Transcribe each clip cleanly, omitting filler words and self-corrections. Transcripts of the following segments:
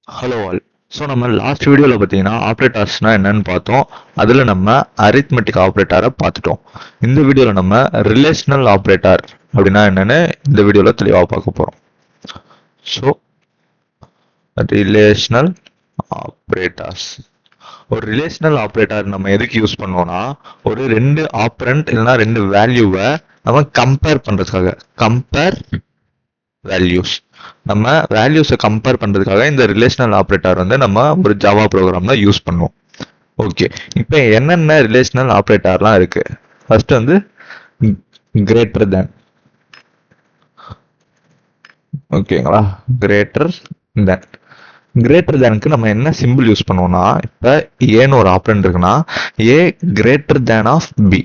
Hello all. So நம்ம last வீடியோவில் பார்த்தீங்கன்னா ஆப்ரேட்டர்ஸ்னா என்னன்னு பார்த்தோம். அதில் நம்ம அரித்மெட்டிக் ஆப்ரேட்டரை பார்த்துட்டோம். இந்த வீடியோவில் நம்ம ரிலேஷனல் ஆப்ரேட்டர் அப்படின்னா என்னன்னு இந்த வீடியோவில் தெளிவாக பார்க்க போகிறோம். So relational operators. ஒரு ரிலேஷனல் ஆப்ரேட்டர் நம்ம எதுக்கு யூஸ் பண்ணுவோம்னா, ஒரு ரெண்டு ஆப்ரண்ட் இல்லைன்னா ரெண்டு வேல்யூவை நம்ம கம்பேர் பண்ணுறதுக்காக. கம்பேர் வேல்யூஸ், நம்ம வேல்யூஸை கம்பேர் பண்ணுறதுக்காக இந்த ரிலேஷனல் ஆப்ரேட்டர் வந்து நம்ம ஒரு ஜாவா ப்ரோக்ராமில் யூஸ் பண்ணுவோம். ஓகே, இப்போ என்னென்ன ரிலேஷனல் ஆப்ரேட்டர்லாம் இருக்கு? ஃபர்ஸ்ட் வந்து கிரேட்டர் தேன். ஓகேங்களா, கிரேட்டர் தேன். கிரேட்டர் தேனுக்கு நம்ம என்ன சிம்பிள் யூஸ் பண்ணுவோம்னா, இப்போ ஏன்னு ஒரு ஆப்ரண்ட் இருக்குன்னா A greater than of B.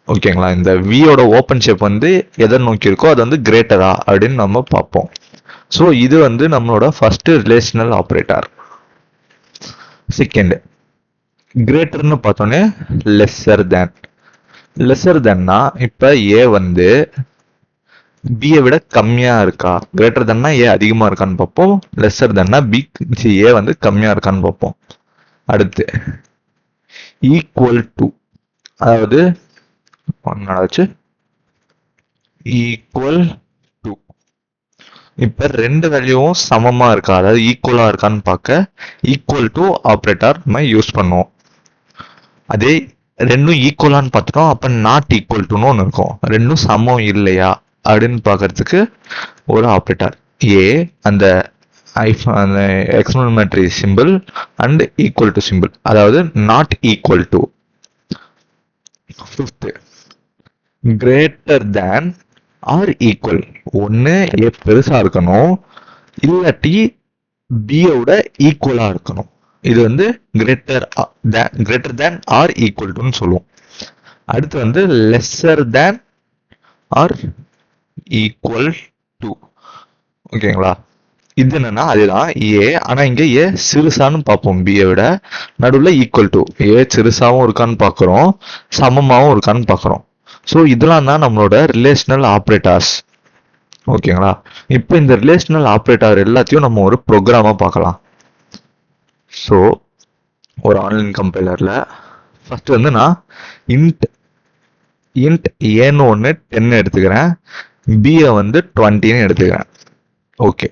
ஓகேங்களா, இந்த வியோட ஓப்பன் ஷேப் வந்து எதை நோக்கி இருக்கோ அது வந்து கிரேட்டரா அப்படின்னு நம்ம பார்ப்போம். ஸோ இது வந்து நம்மளோட ஃபர்ஸ்ட் ரிலேஷனல் ஆப்ரேட்டர். செகண்ட், கிரேட்டர்னு பார்த்தோன்னே லெஸ்ஸர் தேன். லெஸ்ஸர் தேன்னா இப்போ ஏ வந்து பியை விட கம்மியா இருக்கா, கிரேட்டர் தேன்னா ஏ அதிகமா இருக்கான்னு பார்ப்போம், லெஸ்ஸர் தேன்னா பி ஏ வந்து கம்மியா இருக்கான்னு பார்ப்போம். அடுத்து ஈக்குவல் டு, அதாவது என்னாச்சு ஈக்குவல் டு. இப்ப ரெண்டு வேல்யூவும் சமமா இருக்கா, அதாவது ஈக்குவலா இருக்கான்னு பார்க்க ஈக்குவல் டு ஆப்ரேட்டர் நம்ம யூஸ் பண்ணுவோம். அதே ரெண்டும் ஈக்குவலான்னு பார்த்துட்டோம், அப்ப நாட் ஈக்குவல் டுன்னு ஒன்று இருக்கும். ரெண்டும் சமம் இல்லையா அப்படின்னு பார்க்கறதுக்கு ஒரு ஆப்ரேட்டர் ஏ, அந்த அந்த exclamatory symbol and equal to symbol, அதாவது not equal to. Fifth, greater than or equal. ஒன்று ஏ பெருசா இருக்கணும், இல்லாட்டி பியோட ஈக்குவலா இருக்கணும். இது வந்து கிரேட்டர் தேன் ஆர் ஈக்குவல் டுன்னு சொல்லுவோம். அடுத்து வந்து lesser than or equal to. ஓகேங்களா, இது என்னன்னா அதுதான் ஏ, ஆனா இங்க ஏ சிறுசான்னு பார்ப்போம் பியை விட, நடுவில் ஈக்குவல் டு. ஏ சிறுசாவும் இருக்கான்னு பார்க்குறோம், சமமாவும் இருக்கான்னு பார்க்குறோம். ஸோ இதெல்லாம் தான் நம்மளோட ரிலேஷனல் ஆப்ரேட்டர்ஸ். ஓகேங்களா, இப்போ இந்த ரிலேஷனல் ஆப்ரேட்டர் எல்லாத்தையும் நம்ம ஒரு ப்ரோக்ராமா பார்க்கலாம். ஸோ ஒரு ஆன்லைன் கம்பைலரில் ஃபர்ஸ்ட் வந்து நான் இன்ட் ஏன்னு ஒன்று 10 எடுத்துக்கிறேன், பியை வந்து 20ன்னு எடுத்துக்கிறேன். ஓகே,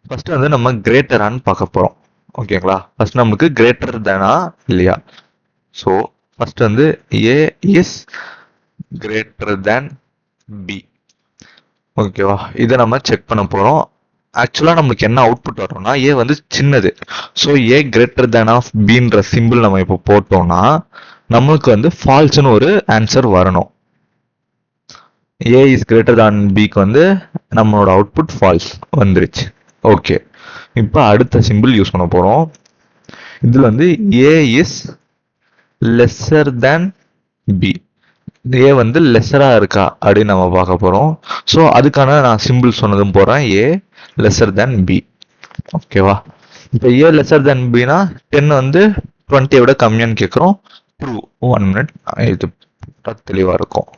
ஃபர்ஸ்ட் வந்து நம்ம கிரேட்டரான்னு பார்க்க போகிறோம். ஓகேங்களா, ஃபர்ஸ்ட் நமக்கு கிரேட்டர் தானா இல்லையா. ஸோ ஃபர்ஸ்ட் வந்து ஏ இஸ் கிரேட்டர் தேன் பி. ஓகேவா, இதை நம்ம செக் பண்ண போகிறோம். ஆக்சுவலாக நம்மளுக்கு என்ன அவுட்புட் வரோம்னா ஏ வந்து சின்னது. So A greater than of பின்ற சிம்பிள் நம்ம இப்போ போட்டோம்னா நம்மளுக்கு வந்து ஃபால்ஸ்னு ஒரு ஆன்சர் வரணும். ஏ இஸ் கிரேட்டர் தேன் பிக்கு வந்து நம்மளோட அவுட்புட் ஃபால்ஸ் வந்துருச்சு. ஓகே, இப்போ அடுத்த சிம்பிள் யூஸ் பண்ண போகிறோம். இதில் வந்து ஏ is lesser than B. A வந்து லெஸ்ஸரா இருக்கா அப்படின்னு நம்ம பார்க்க போகிறோம். ஸோ அதுக்கான நான் சிம்பிள் சொன்னதும் போகிறேன், ஏ லெஸ்ஸர் தேன் பி. ஓகேவா, இப்போ ஏ லெஸ்ஸர் தேன் பினா 10 வந்து 20 விட கம்மியான்னு கேட்குறோம். ட்ரூ. 1 மினிட், இது தெளிவாக இருக்கும்.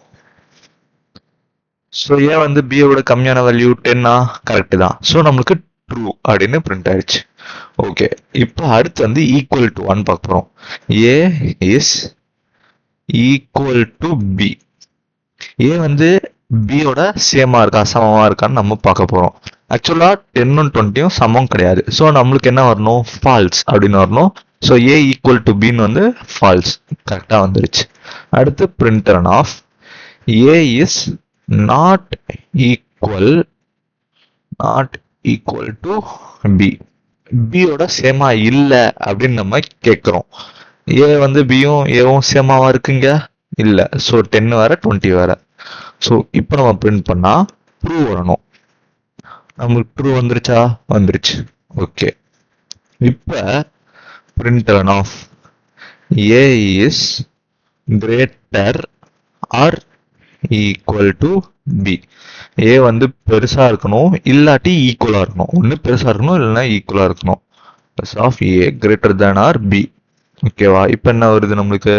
ஸோ ஏ வந்து பியை விட கம்மியான வேல்யூ 10ஆ, கரெக்டு தான். ஸோ நம்மளுக்கு ட்ரூ அப்படின்னு பிரிண்ட் ஆயிடுச்சு. ஓகே, இப்போ அடுத்து வந்து ஈக்குவல் டு 1 பார்க்க போகிறோம். ஏ is equal to B. A வந்து பியோட சேமா இருக்கா சமமா இருக்கான்னு நம்ம பார்க்க போகிறோம். ஆக்சுவலாக 10ம் 20ம் சமம் கிடையாது. ஸோ நம்மளுக்கு என்ன வரணும், ஃபால்ஸ் அப்படின்னு வரணும். ஸோ ஏ ஈக்குவல் டு பின்னு வந்து ஃபால்ஸ், கரெக்டாக வந்துருச்சு. அடுத்து printer of A is not equal to B. பியோட சேமா இல்லை அப்படின்னு நம்ம கேட்குறோம். ஏ வந்து பியும் ஏவும் சேமாவா இருக்குங்க, இல்லை. ஸோ 10 வேற 20 வேற. ஸோ இப்போ நம்ம பிரிண்ட் பண்ணா ட்ரூ வரணும். நம்மளுக்கு ட்ரூ வந்துருச்சா, வந்துருச்சு. ஓகே, இப்போ printer of A is greater or equal to B. A வந்து பெருசா இருக்கணும், இல்லாட்டி ஈக்குவலா இருக்கணும். ஒன்று பெருசா இருக்கணும், இல்லைன்னா ஈக்குவலா இருக்கணும். Plus of A greater than or B. ஓகேவா, இப்போ என்ன வருது நம்மளுக்கு,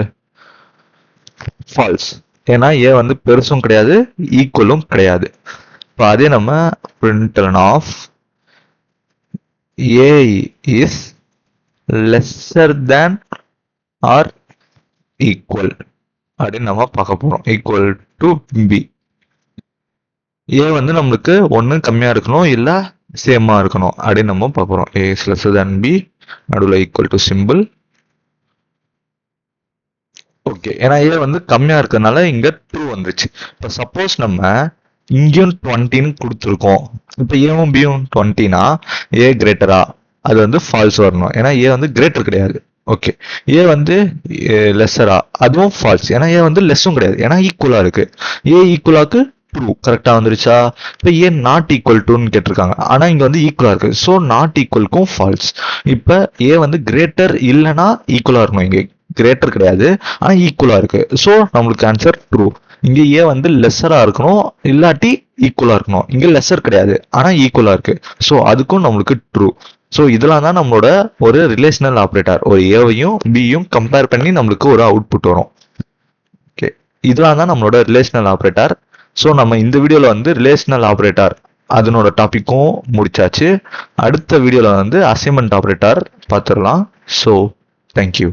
ஃபால்ஸ். ஏன்னா ஏ வந்து பெருசும் கிடையாது ஈக்குவலும் கிடையாது. இப்போ அதே நம்ம println of A is lesser than or equal அப்படின்னு நம்ம பார்க்க போறோம். Equal to B. ஏ வந்து நம்மளுக்கு ஒன்று கம்மியாக இருக்கணும் இல்லை சேமாக இருக்கணும் அப்படின்னு நம்ம பார்க்குறோம். ஏ இஸ் லெஸ்ஸர் தேன் பி, நடுவில் ஈக்குவல் டு சிம்பிள். ஓகே, ஏன்னா ஏ வந்து கம்மியாக இருக்கிறதுனால இங்கே ட்ரூ வந்துச்சு. இப்போ சப்போஸ் நம்ம இங்கேயும் 20ன்னு கொடுத்துருக்கோம். இப்போ ஏவும் பியும் 20னா ஏ கிரேட்டரா, அது வந்து ஃபால்ஸ் வரணும். ஏன்னா ஏ வந்து கிரேட்டர் கிடையாது. ஓகே, ஏ வந்து லெஸ்ஸரா, அதுவும் ஃபால்ஸ். ஏன்னா ஏ வந்து லெஸ்ஸும் கிடையாது. ஏன்னா ஈக்குவலாக இருக்கு. ஏ ஈக்குவலாக்கு ட்ரூ, கரெக்டாக வந்துருச்சா? இப்போ ஏ நாட் ஈக்குவல் டுன்னு கேட்டிருக்காங்க. ஆனால் இங்கே வந்து ஈக்குவலாக இருக்கு. ஸோ நாட் ஈக்குவலுக்கும் ஃபால்ஸ். இப்போ ஏ வந்து கிரேட்டர் இல்லைன்னா ஈக்குவலாக இருக்கணும். இங்கே கிரேட்டர் கிடையாது, ஆனால் ஈக்குவலாக இருக்கு. ஸோ நம்மளுக்கு ஆன்சர் ட்ரூ. இங்கே ஏ வந்து லெஸ்ஸராக இருக்கணும், இல்லாட்டி ஈக்குவலாக இருக்கணும். இங்கே லெஸ்ஸர் கிடையாது, ஆனால் ஈக்குவலாக இருக்கு. ஸோ அதுக்கும் நம்மளுக்கு ட்ரூ. ஸோ இதெல்லாம் தான் நம்மளோட ஒரு ரிலேஷனல் ஆப்ரேட்டர். ஒரு ஏவையும் பியும் கம்பேர் பண்ணி நம்மளுக்கு ஒரு அவுட்புட் வரும். ஓகே, இதெல்லாம் தான் நம்மளோட ரிலேஷனல் ஆப்ரேட்டர். ஸோ நம்ம இந்த வீடியோவில் வந்து ரிலேஷனல் ஆப்ரேட்டர் அதனோட டாப்பிக்கும் முடிச்சாச்சு. அடுத்த வீடியோவில் வந்து அசைன்மெண்ட் ஆப்ரேட்டர் பார்த்துடலாம். So thank you.